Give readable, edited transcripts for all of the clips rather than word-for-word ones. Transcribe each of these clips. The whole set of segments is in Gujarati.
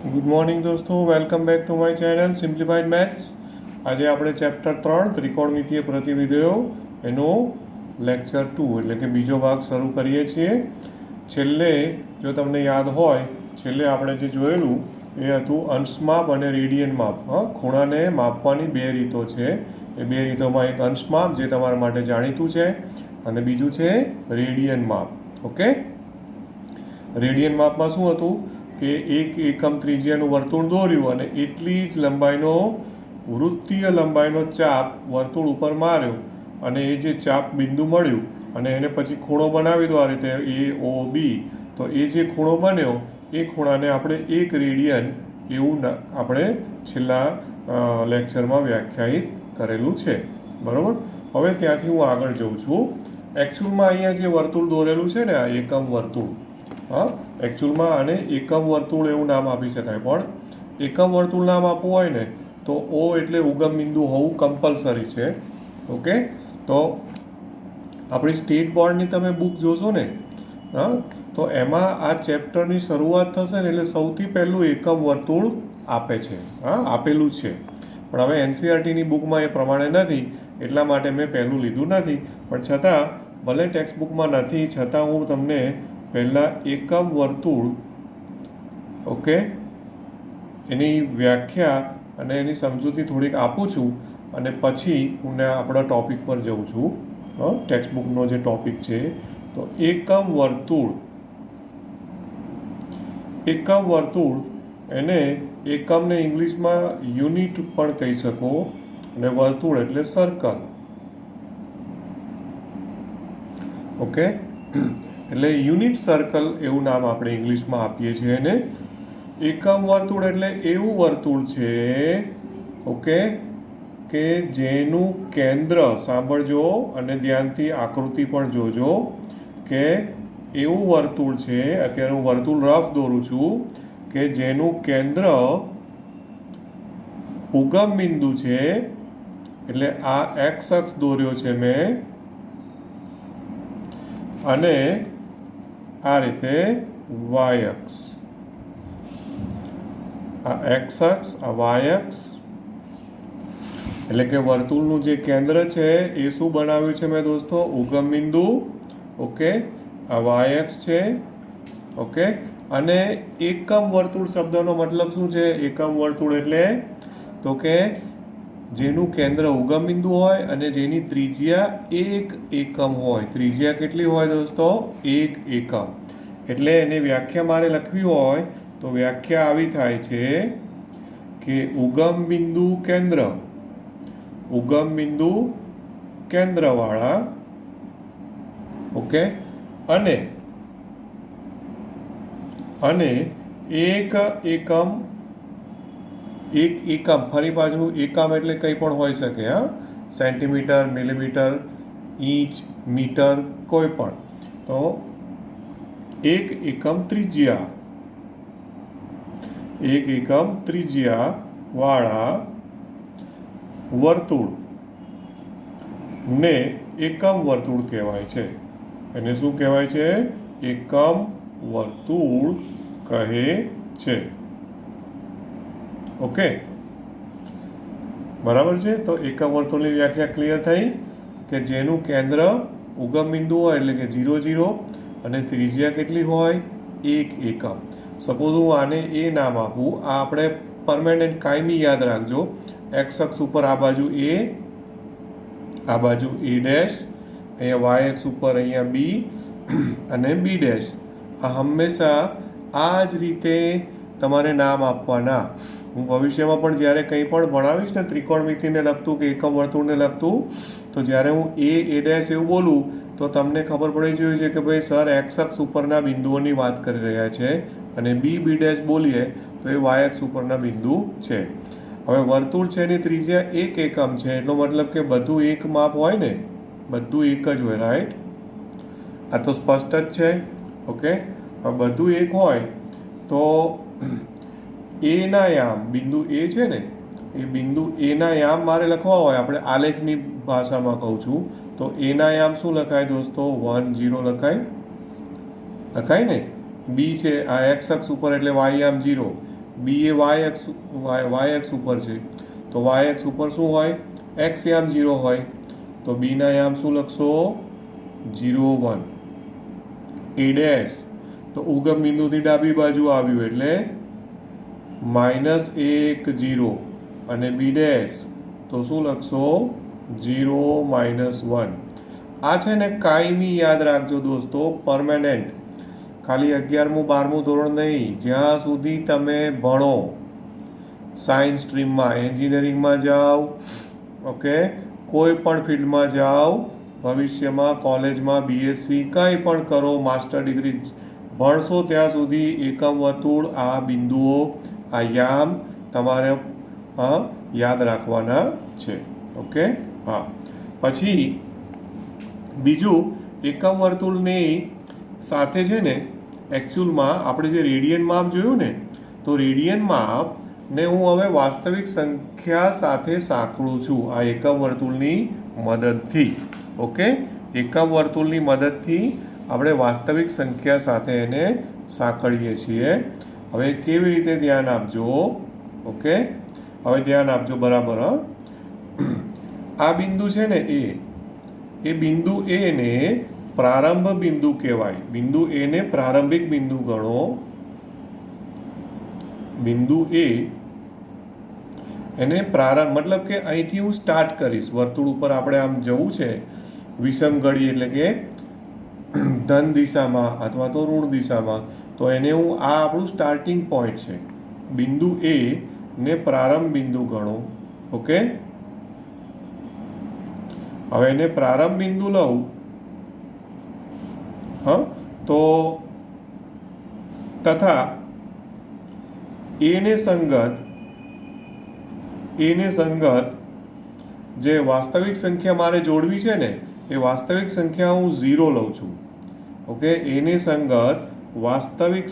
ગુડ મોર્નિંગ દોસ્તો, welcome back to my channel simplified maths. આજે આપણે ચેપ્ટર 3 ત્રિકોણમિતીય પ્રતિવિધેયો એનો લેક્ચર 2 એટલે કે બીજો ભાગ શરૂ કરીએ છીએ. છેલ્લે જો તમને યાદ હોય, છેલ્લે આપણે જે જોયેલું એ હતું અંશ માપ અને રેડિયન માપ. ખૂણાને માપવાની બે રીતો છે. એ બે રીતોમાં એક અંશ માપ જે તમારા માટે જાણીતું છે અને બીજું છે રેડિયન માપ. ઓકે, રેડિયન માપમાં શું હતું કે એક એકમ ત્રિજ્યાનું વર્તુળ દોર્યું અને એટલી જ લંબાઈનો વૃત્તીય લંબાઈનો ચાપ વર્તુળ ઉપર માર્યો અને એ જે ચાપ બિંદુ મળ્યું અને એને પછી ખૂણો બનાવી દો આ રીતે AOB. તો એ જે ખૂણો બન્યો એ ખૂણાને આપણે 1 રેડિયન એવું આપણે છેલ્લા લેક્ચરમાં વ્યાખ્યાયિત કરેલું છે. બરાબર, હવે ત્યાંથી હું આગળ જઉં છું. એકચ્યુઅલમાં અહીંયા જે વર્તુળ દોરેલું છે ને, આ એકમ વર્તુળ, એકચ્યુઅલમાં આને એકમ વર્તુળ એવું નામ આપી શકાય. પણ એકમ વર્તુળ નામ આપવું હોય ને તો O એટલે ઉગમ બિંદુ હોવું કમ્પલસરી છે. ઓકે, તો આપણી સ્ટેટ બોર્ડની તમે બુક જોશો ને, તો એમાં આ ચેપ્ટરની શરૂઆત થશે ને એટલે સૌથી પહેલું એકમ વર્તુળ આપે છે. આપેલું છે, પણ હવે NCERTની બુકમાં એ પ્રમાણે નથી એટલા માટે મેં પહેલું લીધું નથી. પણ છતાં ભલે ટેક્સ્ટ બુકમાં નથી છતાં હું તમને પહેલાં એકમ વર્તુળ, ઓકે, એની વ્યાખ્યા અને એની સમજૂતી થોડીક આપું છું અને પછી હું આપણા ટૉપિક પર જઉં છું. ટેક્સ્ટ બુકનો જે ટૉપિક છે તો એકમ વર્તુળ એને એકમને ઇંગ્લિશમાં યુનિટ પણ કહી શકો અને વર્તુળ એટલે સર્કલ. ઓકે, એટલે યુનિટ સર્કલ એવું નામ આપણે ઇંગ્લિશમાં આપીએ છીએ એને. એકમ વર્તુળ એટલે એવું વર્તુળ છે, ઓકે, કે જેનું કેન્દ્ર, સાંભળજો અને ધ્યાનથી આકૃતિ પણ જોજો, કે એવું વર્તુળ છે, અત્યારે હું વર્તુળ રફ દોરું છું, કે જેનું કેન્દ્ર ઉગમ બિંદુ છે, એટલે આ એક્સ અક્ષ દોર્યો છે મેં, અને આ રીતે વાય અક્ષ, આ એક્સ અક્ષ, આ વાય અક્ષ, એટલે કે વર્તુળનું જે કેન્દ્ર છે એ શું બનાવ્યું છે મેં દોસ્તો? ઉગમ બિંદુ. ઓકે, આ વાય અક્ષ છે. ઓકે, અને એકમ વર્તુળ શબ્દનો મતલબ શું છે? એકમ વર્તુળ એટલે તો કે જેનું કેન્દ્ર ઉગમ બિંદુ હોય અને જેની ત્રિજ્યા 1 એકમ હોય. ત્રિજ્યા કેટલી હોય દોસ્તો? 1 એકમ. એટલે એની વ્યાખ્યા મારે લખવી હોય તો વ્યાખ્યા આવી થાય છે કે ઉગમ બિંદુ કેન્દ્રવાળા, ઓકે, અને એક એકમ, ફરી પાછું એકમ એટલે કંઈ પણ હોઈ શકે. સેન્ટીમીટર, મિલીમીટર, ઇંચ, મીટર, કોઈ પણ. તો 1 એકમ ત્રિજ્યા વાળા વર્તુળ ને એકમ વર્તુળ કહેવાય છે. એને શું કહેવાય છે? એકમ વર્તુળ કહે છે. ઓકે, બરાબર છે. તો એકમ વર્તુળની વ્યાખ્યા ક્લિયર થઈ કે જેનું કેન્દ્ર ઉગમ બિંદુ હોય એટલે કે 0 0 અને ત્રિજ્યા કેટલી હોય? 1 એકમ. સપોઝ હું આને એ નામ આપું, આ આપણે પરમેનન્ટ કાયમી યાદ રાખજો. એક્સ અક્ષ ઉપર આ બાજુ A, આ બાજુ A ડેશ, અહીંયા વાય અક્ષ ઉપર અહીંયા B અને B ડેશ. આ હંમેશા આ જ રીતે તમારે નામ આપવાના. હું ભવિષ્યમાં પણ જ્યારે કંઈ પણ ભણાવીશ ને ત્રિકોણમિતિને લગતું કે એકમ વર્તુળને લગતું, તો જ્યારે હું A ડેશ એવું બોલું તો તમને ખબર પડી જોઈએ છે કે ભાઈ સર એક્સ અક્ષ ઉપરના બિંદુઓની વાત કરી રહ્યા છે, અને B ડેશ બોલીએ તો એ વાય અક્ષ ઉપરના બિંદુ છે. હવે વર્તુળ છે એની ત્રિજ્યા 1 એકમ છે, એટલો મતલબ કે બધું એક માપ હોય ને, બધું એક જ હોય. રાઈટ, આ તો સ્પષ્ટ જ છે. ઓકે, બધું એક હોય તો એના યામ, બિંદુ A છે ને, એ બિંદુ એના યામ મારે લખવા હોય, આપણે આલેખની ભાષામાં કહું છું, તો એના યામ શું લખાય દોસ્તો? 1 0 લખાય ને. બી છે આ એક્સ અક્ષ ઉપર એટલે વાય યામ 0, બી એ વાય એક્સ ઉપર છે, તો વાય એક્સ ઉપર શું હોય? એક્સ યામ 0 હોય, તો બીના યામ શું લખશો? 0 1. એ ડેશ તો ઉગમ બિંદુથી ડાબી બાજુ આવ્યું એટલે -1 0, અને બી ડેશ તો શું લખશો? 0 -1. આ છે ને કાયમી યાદ રાખજો દોસ્તો, પરમેનન્ટ. ખાલી 11મું 12મું ધોરણ નહીં, જ્યાં સુધી તમે ભણો, સાયન્સ સ્ટ્રીમમાં, એન્જિનિયરિંગમાં જાઓ, ઓકે, કોઈ પણ ફિલ્ડમાં જાઓ, ભવિષ્યમાં કોલેજમાં બીએસસી કંઈ પણ કરો, માસ્ટર ડિગ્રી ભણશો ત્યાં સુધી એકમ વર્તુળ, આ બિંદુઓ, આ યામ તમારે યાદ રાખવાના છે. ઓકે, હા. પછી બીજું, એકમ વર્તુળની સાથે છે ને એકચ્યુઅલમાં આપણે જે રેડિયન માપ જોયું ને, તો રેડિયન માપને હું હવે વાસ્તવિક સંખ્યા સાથે સાંકળું છું આ એકમ વર્તુળની મદદથી. ઓકે, એકમ વર્તુળની મદદથી આપણે વાસ્તવિક સંખ્યા સાથે એને સાંકળીએ છીએ. હવે કેવી રીતે ધ્યાન આપજો? ઓકે, હવે ધ્યાન આપજો બરાબર. આ બિંદુ છે ને એ બિંદુ એ ને પ્રારંભ બિંદુ કહેવાય. બિંદુ એ ને પ્રારંભિક બિંદુ ગણો. બિંદુ એ એને પ્રારંભ મતલબ કે અહીંથી હું સ્ટાર્ટ કરીશ. વર્તુળ ઉપર આપણે આમ જવું છે વિષમ ઘડી, એટલે કે ધન દિશામાં અથવા તો ઋણ દિશામાં, તો એને હું આ આપણું સ્ટાર્ટિંગ પોઈન્ટ છે. બિંદુ એ ને પ્રારંભ બિંદુ ગણો. ઓકે, હવે એને પ્રારંભ બિંદુ લઉં તો તથા એને સંગત જે વાસ્તવિક સંખ્યા મારે જોડવી છે ને, એ વાસ્તવિક સંખ્યા હું 0 લઉં છું. ઓકે, એને સંગત વાસ્તવિક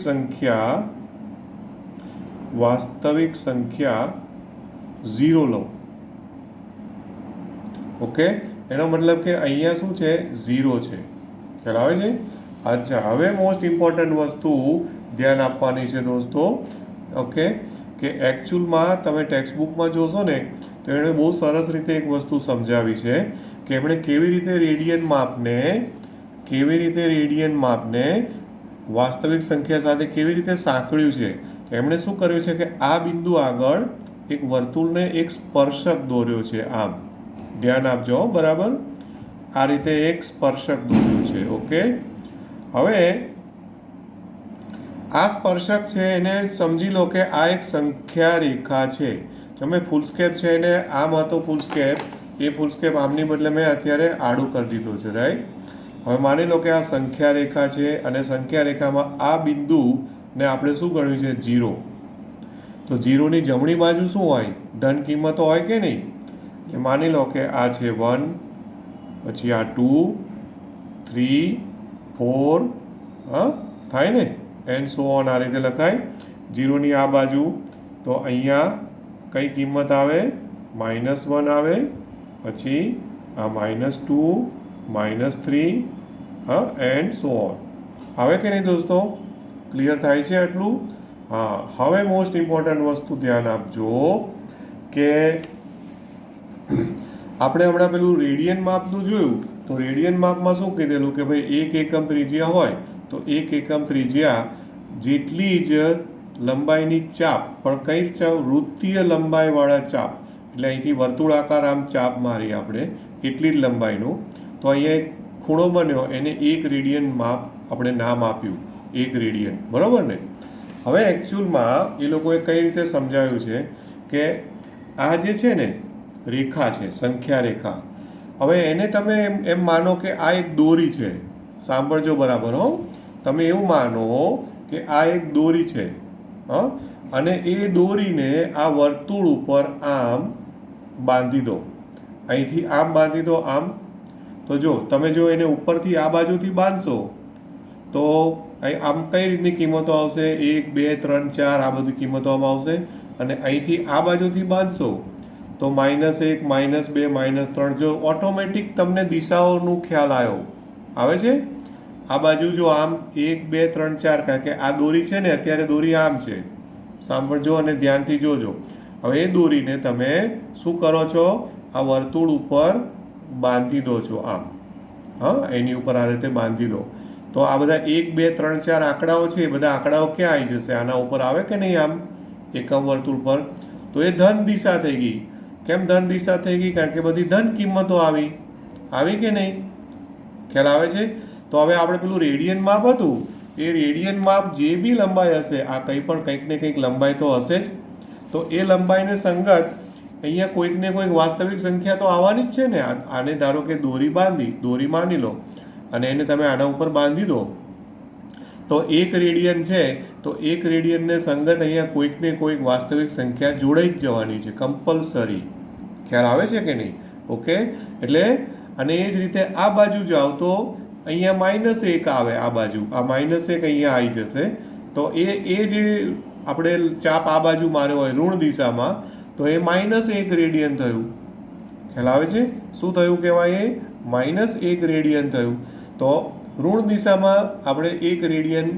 સંખ્યા 0 લઉં. ઓકે, એનો મતલબ કે અહીંયા શું છે? 0 છે. ખ્યાલ આવે છે? અચ્છા, હવે મોસ્ટ ઇમ્પોર્ટન્ટ વસ્તુ ધ્યાન આપવાની છે દોસ્તો. ઓકે, કે એકચ્યુઅલમાં તમે ટેક્સ્ટબુકમાં જોશો ને તો એણે બહુ સરસ રીતે એક વસ્તુ સમજાવી છે કે એમણે કેવી રીતે રેડિયન માપને વાસ્તવિક સંખ્યા સાથે કેવી રીતે સાંકળ્યું છે. એમણે શું કર્યું છે કે આ બિંદુ આગળ એક વર્તુળને એક સ્પર્શક દોર્યો છે. આમ ધ્યાન આપજો બરાબર, આ રીતે એક સ્પર્શક દોર્યું છે. ઓકે, હવે આ સ્પર્શક છે એને સમજી લો કે આ એક સંખ્યા રેખા છે. તમે ફૂલસ્કેપ છે એને આમ હતો ફૂલસ્કેપ, એ ફૂલસ્કેપ આમની બદલે મેં અત્યારે આડું કરી દીધું છે, રાઈટ. હવે માની લો કે આ સંખ્યા રેખા છે અને સંખ્યા રેખામાં આ બિંદુને આપણે શું ગણ્યું છે? 0. તો 0ની જમણી બાજુ શું હોય? ધન કિંમતો હોય કે નહીં? એટલે માની લો કે આ છે 1, પછી આ 2, 3, 4, થાય ને, એન્ડ સો ઓન, આ રીતે લખાય. 0ની આ બાજુ તો અહીંયા કઈ કિંમત આવે? -1 આવે, પછી આ -2, -3, એન્ડ સો ઓન. આવે કે નહીં દોસ્તો? ક્લિયર થાય છે આટલું? હા. હવે મોસ્ટ ઇમ્પોર્ટન્ટ વસ્તુ ધ્યાન આપજો કે આપણે હમણાં પેલું રેડિયન માપનું જોયું, તો રેડિયન માપમાં શું કીધેલું કે ભાઈ 1 એકમ ત્રિજ્યા હોય તો 1 એકમ ત્રિજ્યા જેટલી જ લંબાઈની ચાપ, પણ કઈ ચાપ? વૃત્તીય લંબાઈવાળા ચાપ, એટલે અહીંથી વર્તુળાકાર આમ ચાપ મારી આપણે એટલી જ લંબાઈનું. તો અહીંયા એક ખૂણો બન્યો, એને 1 રેડિયન માપ આપણે નામ આપ્યું, 1 રેડિયન, બરાબર ને. હવે એકચ્યુઅલમાં એ લોકોએ કઈ રીતે સમજાવ્યું છે કે આ જે છે ને રેખા છે, સંખ્યા રેખા, હવે એને તમે એમ માનો કે આ એક દોરી છે. સાંભળજો બરાબર હો, તમે એવું માનો કે આ એક દોરી છે, અને એ દોરીને આ વર્તુળ ઉપર આમ બાંધી દો. અહીંથી આમ બાંધી દો, આમ. તો જો તમે જો એને ઉપરથી આ બાજુથી બાંધશો તો આમ કઈ રીતની કિંમતો આવશે? 1, 2, 3, 4 આ બધી કિંમતો આમ આવશે. અને અહીંથી આ બાજુથી બાંધશો તો -1, -2, -3. જો ઓટોમેટિક તમને દિશાઓનું ખ્યાલ આવે છે. આ બાજુ જો આમ 1, 2, 3, 4, કારણ કે આ દોરી છે ને, અત્યારે દોરી આમ છે, સાંભળજો અને ધ્યાનથી જોજો. હવે એ દોરીને તમે શું કરો છો? આ વર્તુળ ઉપર બાંધી દો છો આમ. હા, એની ઉપર આ રીતે બાંધી દો. તો આ બધા 1 2 3 4 આંકડાઓ છે, એ બધા આંકડાઓ ક્યાં આવી જશે? આના ઉપર આવે કે નહીં? આમ એકમ વર્તુળ પર. તો એ ધન દિશા થઈ ગઈ. કેમ ધન દિશા થઈ ગઈ? કારણ કે બધી ધન કિંમતો આવી કે નહીં? ખ્યાલ આવે છે? તો હવે આપણે પેલું રેડિયન માપ હતું, એ રેડિયન માપ જે બી લંબાઈ હશે, આ કંઈક ને કંઈક લંબાઈ તો હશે જ. તો એ લંબાઈને સંગત અહીંયા કોઈક ને કોઈક વાસ્તવિક સંખ્યા તો આવવાની જ છે ને. આને ધારો કે દોરી માની લો અને એને તમે આના ઉપર બાંધી દો, તો 1 રેડિયન છે, તો 1 રેડિયનને સંગત અહીંયા કોઈક ને કોઈક વાસ્તવિક સંખ્યા જોડાઈ જ જવાની છે, કમ્પલસરી. ખ્યાલ આવે છે કે નહીં? ઓકે, એટલે અને એ જ રીતે આ બાજુ જાઓ તો અહીંયા -1 આવે, આ બાજુ આ -1 અહીંયા આવી જશે. તો એ જે આપણે ચાપ આ બાજુ માર્યો હોય ઋણ દિશામાં, તો એ -1 રેડિયન થયું. ખ્યાલ આવે છે? શું થયું કહેવાય? એ -1 રેડિયન થયું. તો ઋણ દિશામાં આપણે 1 રેડિયન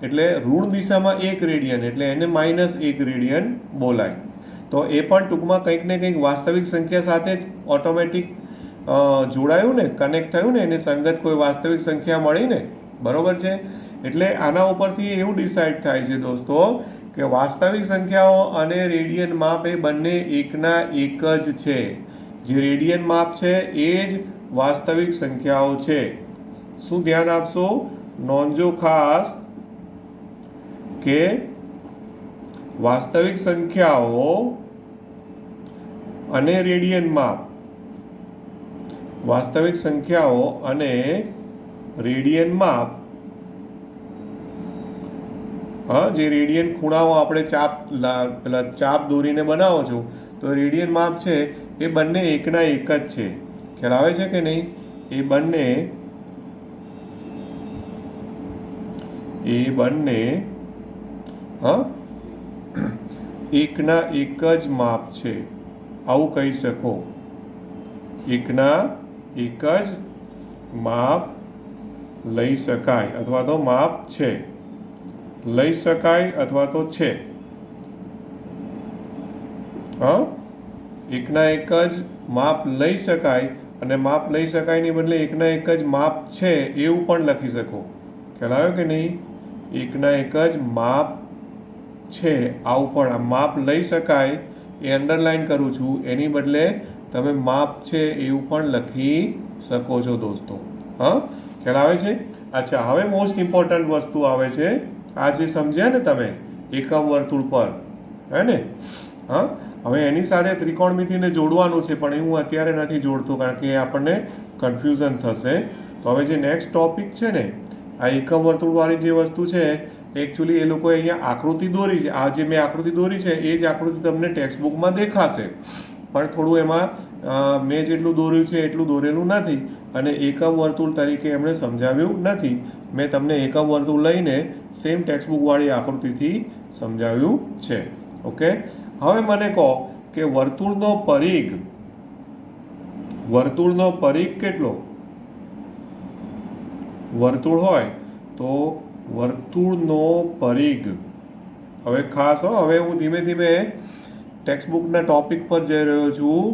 એટલે ઋણ દિશામાં 1 રેડિયન એટલે એને -1 રેડિયન બોલાય. તો એ પણ ટૂંકમાં કંઈક ને કંઈક વાસ્તવિક સંખ્યા સાથે જ ઓટોમેટિક જોડાયું ને, કનેક્ટ થયું ને, એને સંગત કોઈ વાસ્તવિક સંખ્યા મળી ને. બરોબર છે? એટલે આના ઉપરથી એવું ડિસાઇડ થાય છે દોસ્તો કે વાસ્તવિક સંખ્યાઓ અને રેડિયન માપ એ બંને એકના એક જ છે. જે રેડિયન માપ છે એ જ વાસ્તવિક સંખ્યાઓ છે. શું ધ્યાન આપશો? નોંધજો ખાસ કે વાસ્તવિક સંખ્યાઓ અને રેડિયન માપ, વાસ્તવિક સંખ્યાઓ અને રેડિયન માપ, હા, જે રેડિયન ખૂણાઓ આપણે પેલા ચાપ દોરીને બનાવો છો, તો રેડિયન માપ છે એ બંને એકના એક જ છે. ખ્યાલ આવે છે કે નહીં? એ બંને હા એકના એક જ માપ છે, આવું કહી શકો. એકના એક જ માપ લઈ શકાય અથવા તો માપ છે, લઈ શકાય અથવા તો છે. હા, એકના એક જ માપ લઈ શકાય અને માપ લઈ શકાયની બદલે એકના એક જ માપ છે એવું પણ લખી શકો. ખ્યાલ આવ્યો કે નહીં? એકના એક જ માપ છે, આવું પણ. માપ લઈ શકાય એ અંડરલાઈન કરું છું, એની બદલે તમે માપ છે એવું પણ લખી શકો છો દોસ્તો. હા, ખ્યાલ આવે છે? અચ્છા, હવે મોસ્ટ ઇમ્પોર્ટન્ટ વસ્તુ આવે છે. આ જે સમજ્યા ને તમે એકમ વર્તુળ પર, હે ને? હા, હવે એની સાથે ત્રિકોણમિતિને જોડવાનું છે, પણ હું અત્યારે નથી જોડતો કારણ કે આપણને કન્ફ્યુઝન થશે. તો હવે જે નેક્સ્ટ ટોપિક છે ને, આ એકમ વર્તુળવાળી જે વસ્તુ છે, એકચ્યુઅલી એ લોકોએ અહીંયા આકૃતિ દોરી છે. આ જે મેં આકૃતિ દોરી છે એ જ આકૃતિ તમને ટેક્સ્ટબુકમાં દેખાશે, પણ થોડું એમાં મેં જેટલું દોર્યું છે એટલું દોરેલું નથી અને એકમ વર્તુળ તરીકે એમણે સમજાવ્યું નથી. મેં તમને એકમ વર્તુળ લઈને સેમ ટેક્સ્ટબુકવાળી આકૃતિથી સમજાવ્યું છે. ઓકે, હવે મને કહો કે વર્તુળનો પરિઘ કેટલો? વર્તુળ હોય તો વર્તુળનો પરિઘ, હવે ખાસ હવે હું ધીમે ધીમે ટેક્સ્ટબુકના ટોપિક પર જઈ રહ્યો છું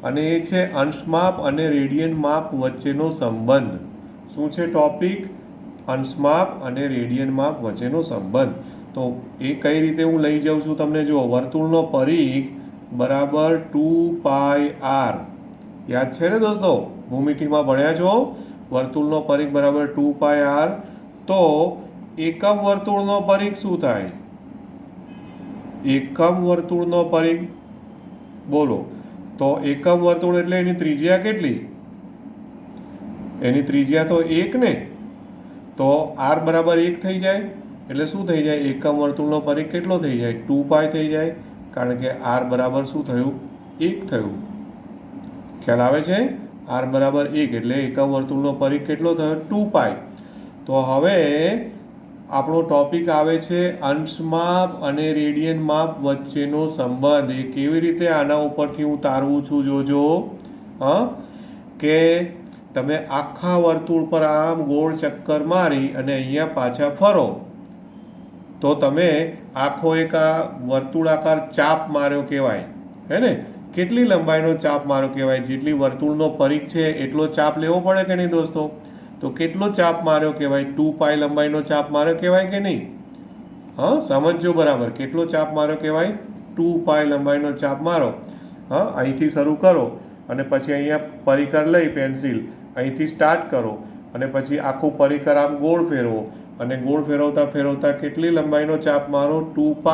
અને એ છે અંશમાપ અને રેડિયન માપ વચ્ચેનો સંબંધ. શું છે ટોપિક? અંશમાપ અને રેડિયન માપ વચ્ચેનો સંબંધ. તો એ કઈ રીતે હું લઈ જાઉં છું તમને જુઓ. વર્તુળનો પરિઘ બરાબર 2πr. યાદ છે ને દોસ્તો? ભૂમિતિમાં ભણ્યા છો? વર્તુળનો પરિઘ બરાબર 2πr. તો એકમ વર્તુળનો પરિઘ શું થાય? એકમ વર્તુળનો પરિઘ બોલો. તો એકમ વર્તુળ એટલે એની ત્રિજ્યા કેટલી? એની ત્રિજ્યા તો 1 ને. તો r બરાબર 1 થઈ જાય એટલે શું થઈ જાય? એકમ વર્તુળનો પરિઘ કેટલો થઈ જાય? 2π થઈ જાય, કારણ કે r બરાબર શું થયું? 1 થયું. ખ્યાલ આવે છે? r બરાબર 1 એટલે એકમ વર્તુળનો પરિઘ કેટલો થયો? 2π. તો હવે આપણો ટોપિક આવે છે અંશમાપ અને રેડિયન માપ વચ્ચેનો સંબંધ. એ કેવી રીતે આના ઉપરથી હું તારવું છું જોજો. કે તમે આખા વર્તુળ પર આમ ગોળ ચક્કર મારી અને અહીંયા પાછા ફરો તો તમે આખો એક આ વર્તુળાકાર ચાપ માર્યો કહેવાય, હે ને? કેટલી લંબાઈનો ચાપ માર્યો કહેવાય? જેટલી વર્તુળનો પરિઘ છે એટલો ચાપ લેવો પડે કે નહીં દોસ્તો? તો કેટલો ચાપ માર્યો કહેવાય? 2π લંબાઈનો ચાપ માર્યો કહેવાય કે નહીં? હા, સમજજો બરાબર. કેટલો ચાપ માર્યો કહેવાય? 2π લંબાઈનો ચાપ મારો. હા, અહીંથી શરૂ કરો અને પછી અહીંયા પરિકર લઈ પેન્સિલ અહીંથી સ્ટાર્ટ કરો અને પછી આખું પરિકર આમ ગોળ ફેરવો અને ગોળ ફેરવતા ફેરવતા કેટલી લંબાઈનો ચાપ મારો? 2π.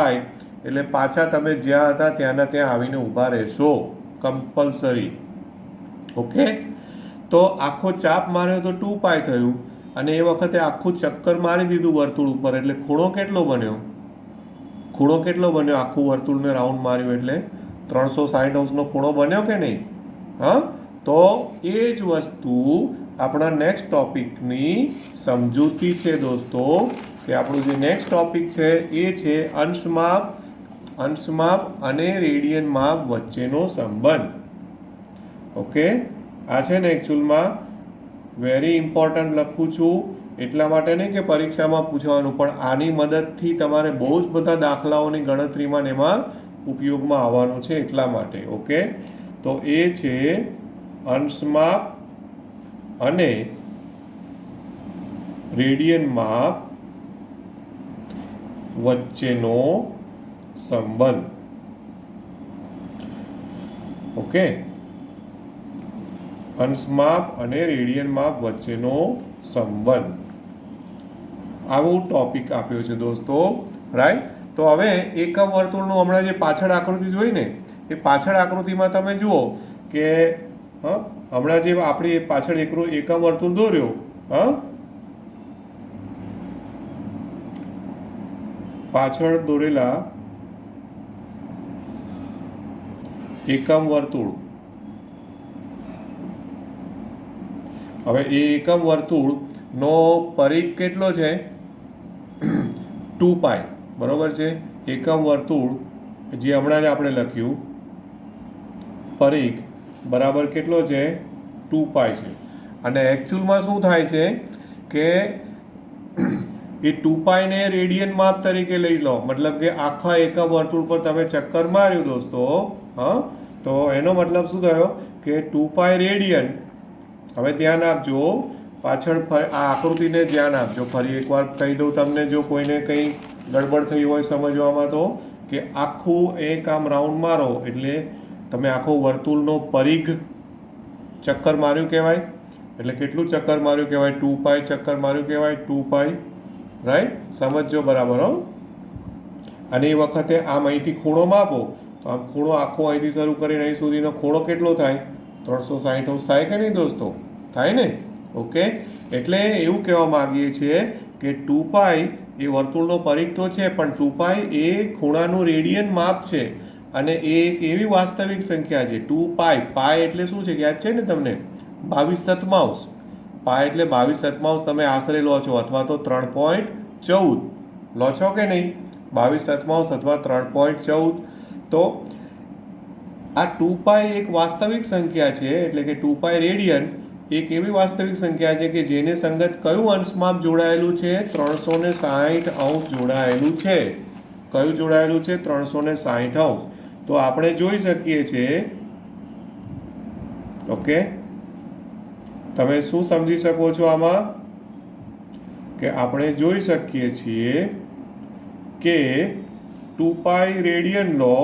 એટલે પાછા તમે જ્યાં હતા ત્યાંના ત્યાં આવીને ઊભા રહેશો કમ્પલસરી. ઓકે, તો આખો ચાપ માર્યો તો 2π થયું અને એ વખતે આખું ચક્કર મારી દીધું વર્તુળ ઉપર, એટલે ખૂણો કેટલો બન્યો? ખૂણો કેટલો બન્યો? આખું વર્તુળને રાઉન્ડ માર્યું એટલે 360 અંશનો ખૂણો બન્યો કે નહીં? હા, તો એ જ વસ્તુ આપણા નેક્સ્ટ ટોપિકની સમજૂતી છે દોસ્તો. કે આપણું જે નેક્સ્ટ ટોપિક છે એ છે અંશ માપ અને રેડિયન માપ વચ્ચેનો સંબંધ. ઓકે, આ છે ને એકચ્યુઅલમાં વેરી ઇમ્પોર્ટન્ટ લખું છું એટલા માટે નહીં કે પરીક્ષામાં પૂછવાનું, પણ આની મદદથી તમારે બહુ જ બધા દાખલાઓની ગણતરીમાં ને એમાં ઉપયોગમાં આવવાનું છે એટલા માટે. ઓકે, તો એ છે અંશ માપ અને રેડિયન માપ વચ્ચેનો સંબંધ. ઓકે, અંશ માપ અને રેડિયન માપ વચ્ચેનો સંબંધ, આવો ટોપિક આપ્યો છે દોસ્તો. રાઈટ, તો હવે એકમ વર્તુળનું હમણાં જે પાછળ આકૃતિ જોઈ ને એ પાછળ આકૃતિમાં તમે જુઓ કે હમણાં જે આપણે પાછળ એકમ વર્તુળ દોર્યો, પાછળ દોરેલા એકમ વર્તુળ, હવે એ એકમ વર્તુળનો પરિઘ કેટલો છે? 2π, બરોબર છે. એકમ વર્તુળ જે હમણાં જ આપણે લખ્યું પરિઘ બરાબર કેટલો છે? 2π છે. અને એકચ્યુઅલમાં શું થાય છે કે એ 2π ને રેડિયન માપ તરીકે લઈ લો, મતલબ કે આખા એકમ વર્તુળ પર તમે ચક્કર માર્યું દોસ્તો, તો એનો મતલબ શું થયો કે 2π રેડિયન. હવે ધ્યાન આપજો, પાછળ આ આકૃતિને ધ્યાન આપજો. ફરી એકવાર કહી દઉં તમને, જો કોઈને કંઈ ગડબડ થઈ હોય સમજવામાં, તો કે આખું એક આમ રાઉન્ડ મારો એટલે તમે આખો વર્તુળનો પરિઘ ચક્કર માર્યું કહેવાય. એટલે કેટલું ચક્કર માર્યું કહેવાય? 2π ચક્કર માર્યું કહેવાય. 2π, રાઈટ? સમજજો બરાબર. અને એ વખતે આમ અહીંથી ખૂણો માપો તો આમ ખૂણો આખો અહીંથી શરૂ કરીને અહીં સુધીનો ખૂણો કેટલો થાય? 360 અંશ થાય કે નહીં દોસ્તો? થાય ને? ઓકે, એટલે એવું કહેવા માંગીએ છીએ કે 2π એ વર્તુળનો પરિઘ તો છે, પણ 2π એ ખૂણાનું રેડિયન માપ છે અને એ એક એવી વાસ્તવિક સંખ્યા છે. 2π, પાય એટલે શું છે યાદ છે ને તમને? 22 સતમાઉસ. પાય એટલે 22 સતમાઉસ તમે આશરે લો છો, અથવા તો 3.14 લો છો કે નહીં? 22 સતમાઉસ અથવા 3.14. તો આ 2π એક વાસ્તવિક સંખ્યા છે, એટલે કે 2π રેડિયન એક એવી વાસ્તવિક સંખ્યા છે કે જેને સંગત કયું અંશમાપ જોડાયેલું છે? 360 અંશ જોડાયેલું છે. કયું જોડાયેલું છે? 360 અંશ. તો આપણે જોઈ શકીએ છીએ, ઓકે, તમે શું સમજી શકો છો આમાં? કે આપણે જોઈ શકીએ છીએ કે 2π રેડિયન લો.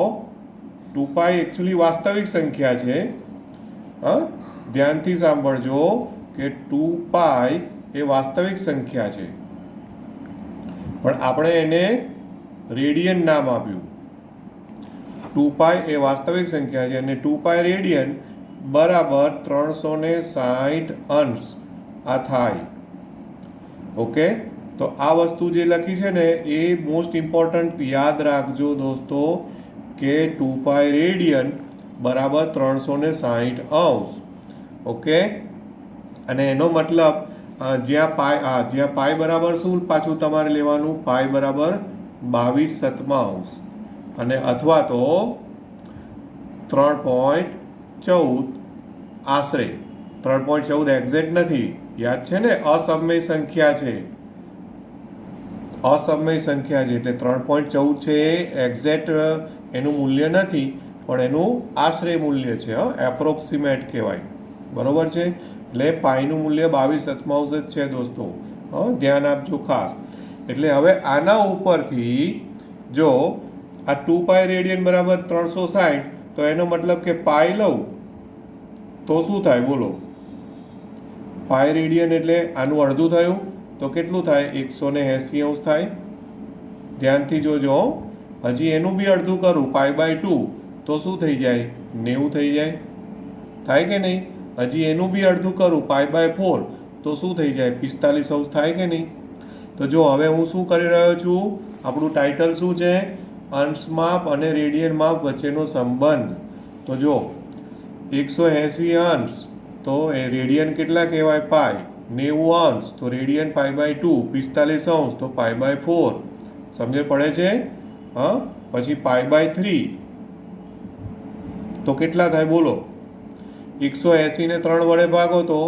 2π એકચ્યુઅલી વાસ્તવિક સંખ્યા છે. ધ્યાનથી સાંભળજો કે 2π એ વાસ્તવિક સંખ્યા છે, પણ આપણે એને રેડિયન નામ આપ્યું. 2π એ વાસ્તવિક સંખ્યા છે અને 2π રેડિયન બરાબર 360 અંશ આ થાય. ઓકે, તો આ વસ્તુ જે લખી છે ને એ મોસ્ટ ઇમ્પોર્ટન્ટ યાદ રાખજો દોસ્તો કે 2π રેડિયન બરાબર 360 અંશ. ઓકે, અને એનો મતલબ જ્યાં પાય બરાબર શું પાછું તમારે લેવાનું? પાય બરાબર 22 સતમાઉસ અને અથવા તો 3.14 આશરે. 3.14 એક્ઝેક્ટ નથી, યાદ છે ને? અસમય સંખ્યા છે. અસમય સંખ્યા છે એટલે 3.14 છે એ એક્ઝેક્ટ એનું મૂલ્ય નથી, પણ એનું આશરે મૂલ્ય છે. એપ્રોક્સિમેટ કહેવાય, બરોબર છે. એટલે પાઈનું મૂલ્ય 22/7 જ છે દોસ્તો. ધ્યાન આપજો ખાસ. એટલે હવે આના ઉપરથી જો આ 2π રેડિયન બરાબર 360, તો એનો મતલબ કે પાઈ લઉં તો શું થાય બોલો? પાઈ રેડિયન એટલે આનું અડધું થયું તો કેટલું થાય? 180 થાય. ધ્યાનથી જોજો. હજી એનું બી અડધું કરું π/2 તો શું થઈ જાય? 90 થઈ જાય. થાય કે નહીં? હજી એનું બી અડધું કરું π/4 તો શું થઈ જાય? 45 થાય કે નહીં? તો જો હવે હું શું કરી રહ્યો છું, આપણું ટાઇટલ શું છે? અંશ માપ અને રેડિયન માપ વચ્ચેનો સંબંધ. તો જો 180 અંશ તો એ રેડિયન કેટલા કહેવાય? પાઈ. 90 અંશ તો રેડિયન π/2. 45 અંશ તો π/4. સમજણ પડે છે? પછી π/3 તો કેટલા થાય બોલો? 180 ને 3 વડે ભાગો તો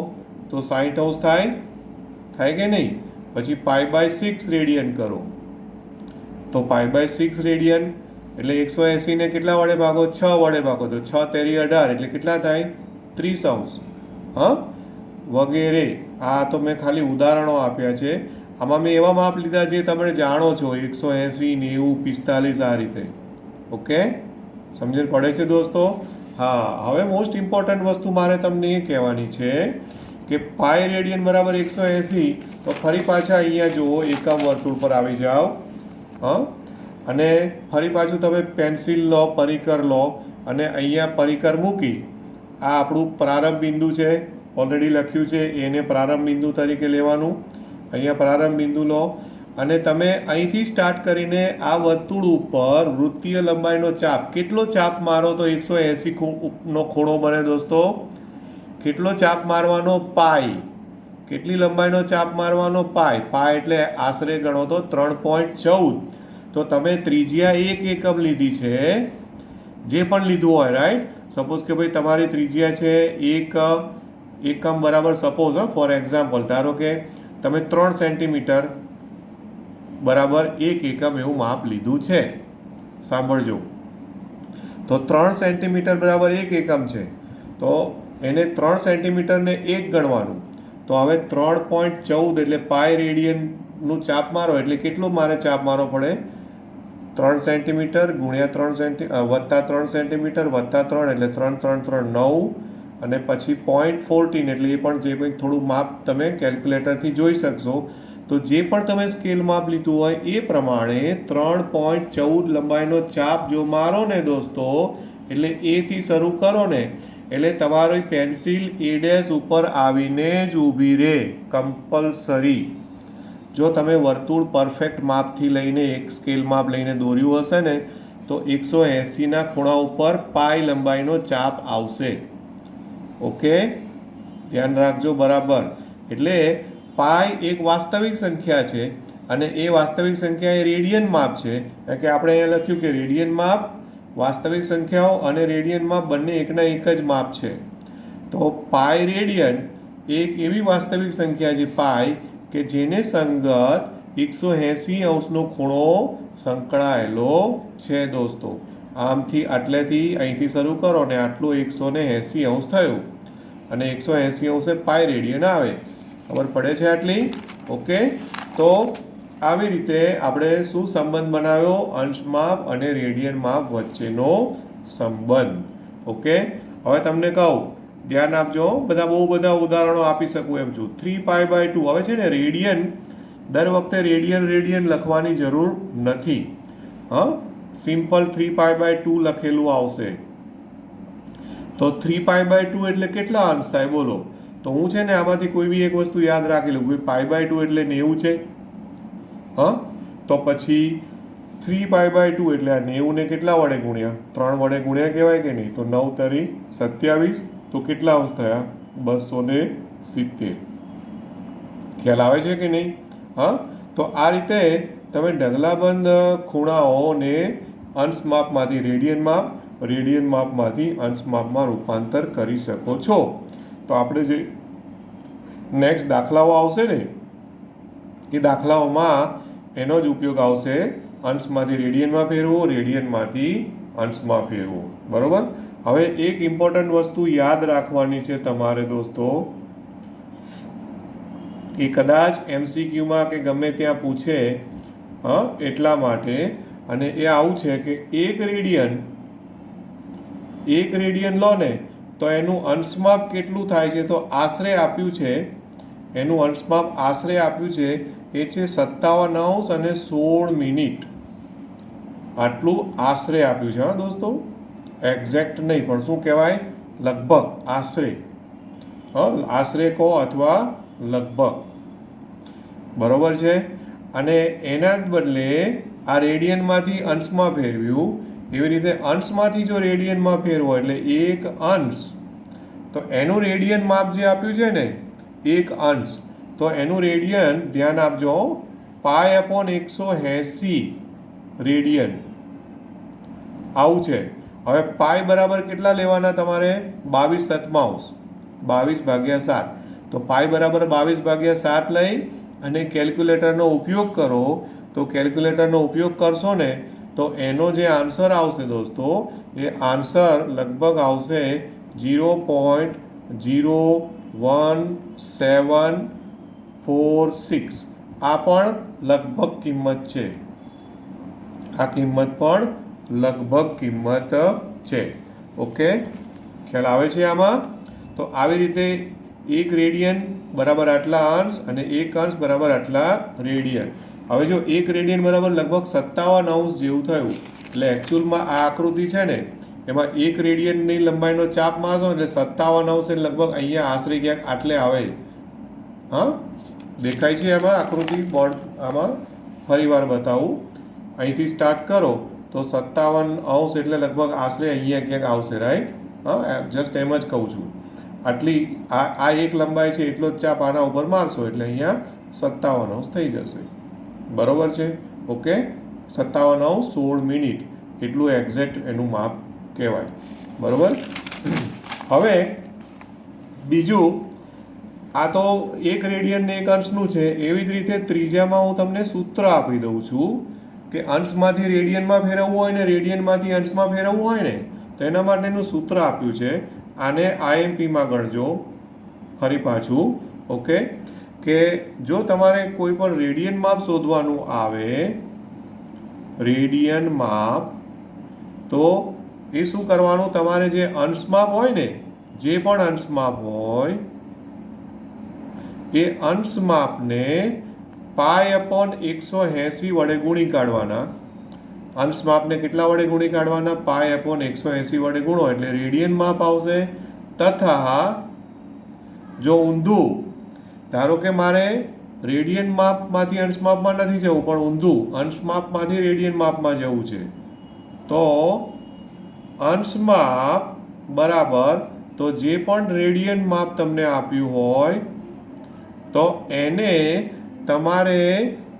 60 અંશ થાય કે નહીં? પછી π/6 રેડિયન કરો તો π/6 રેડિયન એટલે 180 ને કેટલા વડે ભાગો? 6 વડે ભાગો તો 6 તેરી 18 એટલે કેટલા થાય? 30 અંશ. વગેરે. આ તો મેં ખાલી ઉદાહરણો આપ્યા છે. આમાં મેં એવા માપ લીધા જે તમે જાણો છો, 180, 90, 45 આ રીતે. ઓકે, સમજણ પડે છે દોસ્તો? હવે મોસ્ટ ઇમ્પોર્ટન્ટ વસ્તુ મારે તમને એ કહેવાની છે કે પાઈ રેડિયન બરાબર 180, તો ફરી પાછા અહીંયા જુઓ, એકમ વર્તુળ પર આવી જાઓ. અને ફરી પાછું તમે પેન્સિલ લો, પરિકર લો અને અહીંયા પરિકર મૂકી, આ આપણું પ્રારંભ બિંદુ છે, ઓલરેડી લખ્યું છે, એને પ્રારંભ બિંદુ તરીકે લેવાનું. અહીંયા પ્રારંભ બિંદુ લો અને તમે અહીંથી સ્ટાર્ટ કરીને આ વર્તુળ ઉપર વૃત્તીય લંબાઈનો ચાપ, કેટલો ચાપ મારો તો 180 નો ખૂણો બને દોસ્તો? કેટલો ચાપ મારવાનો? પાઈ. કેટલી લંબાઈનો ચાપ મારવાનો? પાઈ. પાઈ એટલે આશરે ગણો તો 3.14. તો તમે ત્રિજ્યા 1 એકમ લીધી છે, જે પણ લીધું હોય, રાઈટ? સપોઝ કે ભાઈ તમારી ત્રિજ્યા છે 1 એકમ બરાબર, સપોઝ ફોર એક્ઝામ્પલ ધારો કે તમે 3 સેન્ટીમીટર બરાબર 1 એકમ એવું માપ લીધું છે. સાંભળજો. તો 3 સેન્ટીમીટર બરાબર 1 એકમ છે, તો એને 3 સેન્ટીમીટરને 1 ગણવાનું. તો હવે 3.14 એટલે પાઈ રેડિયનનું ચાપ મારો એટલે કેટલું મારે ચાપ મારો પડે? 3 સેન્ટીમીટર ગુણ્યા 3 સેન્ટીમીટર વત્તા 3 એટલે 3 3 3 9 અને પછી 0.14 એટલે એ પણ જે કંઈક થોડું માપ તમે કેલ્ક્યુલેટરથી જોઈ શકશો. તો જે પણ તમે સ્કેલ માપ લીધું હોય એ પ્રમાણે 3.14 લંબાઈનો ચાપ જો મારો ને દોસ્તો, એટલે એથી શરૂ કરો ને એટલે તમારી પેન્સિલ A' ઉપર આવીને જ ઊભી રહે કમ્પલસરી. જો તમે વર્તુળ પરફેક્ટ માપથી લઈને એક સ્કેલ માપ લઈને દોર્યું હશે ને તો 180ના ખૂણા ઉપર પાઈ લંબાઈનો ચાપ આવશે. ઓકે, ધ્યાન રાખજો બરાબર. એટલે પાઈ એક વાસ્તવિક સંખ્યા છે અને એ વાસ્તવિક સંખ્યા એ રેડિયન માપ છે. કે આપણે અહીંયા લખ્યું કે રેડિયન માપ, વાસ્તવિક સંખ્યાઓ અને રેડિયન માપ બંને એકના એક જ માપ છે. તો પાઈ રેડિયન એક એવી વાસ્તવિક સંખ્યા છે પાઈ કે જેને સંગત 180 અંશનો ખૂણો સંકળાયેલો છે દોસ્તો. આમથી આટલેથી અહીંથી શરૂ કરો ને આટલું 180 અંશ થયું અને 180 અંશે પાઈ રેડિયન આવે. ખબર પડે છે આટલી? ઓકે, તો આવી રીતે આપણે શું સંબંધ બનાવ્યો? અંશ માપ અને રેડિયન માપ વચ્ચેનો સંબંધ. ઓકે, હવે તમને કહું, ધ્યાન આપજો. બહુ બધા ઉદાહરણો આપી શકું એમ છું. 3π/2 હવે છે ને રેડિયન, દર વખતે રેડિયન લખવાની જરૂર નથી. સિમ્પલ 3π/2 લખેલું આવશે. તો 3π/2 એટલે કેટલા અંશ થાય બોલો? તો હું છે ને આમાંથી કોઈ બી એક વસ્તુ યાદ રાખી લઉં. π/2 એટલે 90 છે. તો પછી 3π/2 એટલે આ 90 ને કેટલા વડે ગુણ્યા? 3 વડે ગુણ્યા કહેવાય કે નહીં? તો 9 તરી 27 તો કેટલા અંશ થયા? 270. ખ્યાલ આવે છે કે નહીં? તો આ રીતે તમે ઢગલાબંધ ખૂણાઓને અંશ માપમાંથી રેડિયન માપમાંથી અંશ માપમાં રૂપાંતર કરી શકો છો. તો આપણે જે નેક્સ્ટ દાખલાઓ આવશે ને એ દાખલાઓમાં એનો જ ઉપયોગ આવશે અંશમાંથી રેડિયનમાં ફેરવો, રેડિયનમાંથી અંશમાં ફેરવો. બરોબર. હવે એક ઇમ્પોર્ટન્ટ વસ્તુ યાદ રાખવાની છે તમારે દોસ્તો, એ કદાચ MCQમાં કે ગમે ત્યાં પૂછે, એટલા માટે. અને એ આવું છે કે એક રેડિયન લો ને તો એનું અંશમાપ કેટલું થાય છે, તો આશરે આપ્યું છે, એનું અંશમાપ આશરે આપ્યું છે એ છે 57 અંશ અને 16 મિનિટ. આટલું આશરે આપ્યું છે. દોસ્તો, એક્ઝેક્ટ નહીં, પણ શું કહેવાય, લગભગ, આશરે. આશરે કહો અથવા લગભગ. બરોબર છે. અને એના જ બદલે આ રેડિયનમાંથી અંશમાં ફેરવ્યું, એવી રીતે અંશમાંથી જો રેડિયનમાં ફેરવો એટલે 1 અંશ, તો એનું રેડિયન માપ જે આપ્યું છે ને 1 અંશ, તો એનું રેડિયન ધ્યાન આપજો, π/180 રેડિયન આવું છે. હવે પાઈ બરાબર કેટલા લેવાના તમારે, 22/7, 22/7. તો પાઈ બરાબર 22/7 લઈ અને કેલ્ક્યુલેટરનો ઉપયોગ કરો. તો કેલ્ક્યુલેટરનો ઉપયોગ કરશો ને તો એનો જે આન્સર આવશે દોસ્તો, એ આન્સર લગભગ આવશે 0.01746. આ પણ લગભગ કિંમત છે. આ કિંમત પણ લગભગ કિંમત છે. ઓકે, ખ્યાલ આવે છે આમાં? તો આવી રીતે 1 રેડિયન બરાબર આટલા અંશ અને 1 અંશ બરાબર આટલા રેડિયન. હવે જો 1 રેડિયન બરાબર લગભગ 57 અંશ જેવું થયું, એટલે એકચ્યુઅલમાં આ આકૃતિ છે ને એમાં 1 રેડિયનની લંબાઈનો ચાપ મારશો એટલે 57 અંશ એટલે લગભગ અહીંયા આશરે ક્યાંક આટલે આવે. દેખાય છે એમાં આકૃતિ બોર્ડ? આમાં ફરીવાર બતાવું. અહીંથી સ્ટાર્ટ કરો તો 57 અંશ એટલે લગભગ આશરે અહીંયા ક્યાંક આવશે. રાઈટ? જસ્ટ એમ જ કહું છું. આટલી આ એક લંબાઈ છે, એટલો જ ચાપ આના ઉપર મારશો એટલે અહીંયા 57 અંશ થઈ જશે. બરોબર છે? ઓકે, 57 અંશ 16 મિનિટ એટલું એક્ઝેક્ટ એનું માપ કહેવાય. બરોબર. હવે બીજું, આ તો 1 રેડિયન ને 1 અંશનું છે. એવી જ રીતે ત્રીજામાં હું તમને સૂત્ર આપી દઉં છું કે અંશમાંથી રેડિયનમાં ફેરવવું હોય ને રેડિયનમાંથી અંશમાં ફેરવવું હોય ને તો એના માટેનું સૂત્ર આપ્યું છે. આને IMPમાં ગણજો ફરી પાછું. ઓકે, કે જો તમારે કોઈ પણ રેડિયન માપ શોધવાનું આવે, રેડિયન માપ, તો એ શું કરવાનું, તમારે જે અંશમાપ હોય ને, જે પણ અંશમાપ હોય એ અંશમાપને π/180 વડે ગુણી કાઢવાના. અંશમાપને કેટલા વડે ગુણી કાઢવાના? π/180 વડે ગુણો એટલે રેડિયન માપ આવશે. તથા જો ઊંધું, ધારો કે મારે રેડિયન માપમાંથી અંશમાપમાં નથી જવું, પણ ઊંધું અંશમાપમાંથી રેડિયન માપમાં જવું છે, તો અંશમાપ બરાબર, તો જે પણ રેડિયન માપ તમને આપ્યું હોય તો એને તમારે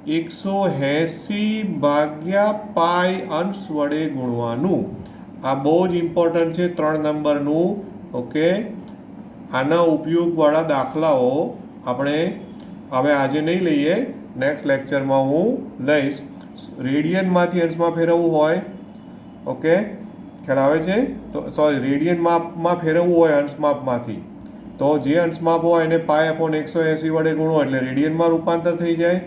180/π અંશ વડે ગુણવાનું. આ બહુ જ ઇમ્પોર્ટન્ટ છે, 3 નંબરનું. ઓકે, આના ઉપયોગવાળા દાખલાઓ આપણે હવે આજે નહીં લઈએ, નેક્સ્ટ લેક્ચરમાં હું લઈશ. રેડિયનમાંથી અંશમાં ફેરવવું હોય, ઓકે, ખ્યાલ આવે છે? તો સોરી, રેડિયન માપમાં ફેરવવું હોય અંશમાપમાંથી, તો જે અંશમાપ હોય એને π/180 વડે ગુણો એટલે રેડિયનમાં રૂપાંતર થઈ જાય.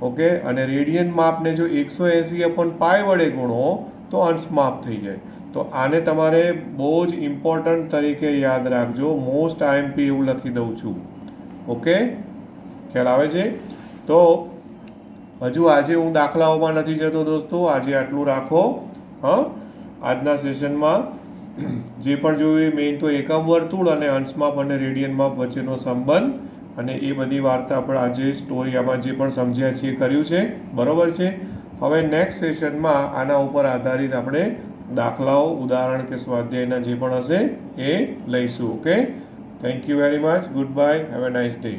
ઓકે, અને રેડિયન માપને જો 180/π વડે ગુણો તો અંશમાપ થઈ જાય. તો આને તમારે બહુ જ ઇમ્પોર્ટન્ટ તરીકે યાદ રાખજો. મોસ્ટ IMP એવું લખી દઉં છું. ઓકે, ખ્યાલ આવે છે? તો હજુ આજે હું દાખલાઓમાં નથી જતો દોસ્તો, આજે આટલું રાખો. આજના સેશનમાં જે પણ જોયું મેઇન તો એકમ વર્તુળ અને અંશમાપ અને રેડિયન માપ વચ્ચેનો સંબંધ અને એ બધી વાર્તા આપણે આજે સ્ટોરી આમાં જે પણ સમજ્યા છીએ કર્યું છે. બરોબર છે? હવે નેક્સ્ટ સેશનમાં આના ઉપર આધારિત આપણે દાખલાઓ, ઉદાહરણ કે સ્વાધ્યાયના જે પણ હશે એ લઈશું. Okay, thank you very much. Good bye. Have a nice day.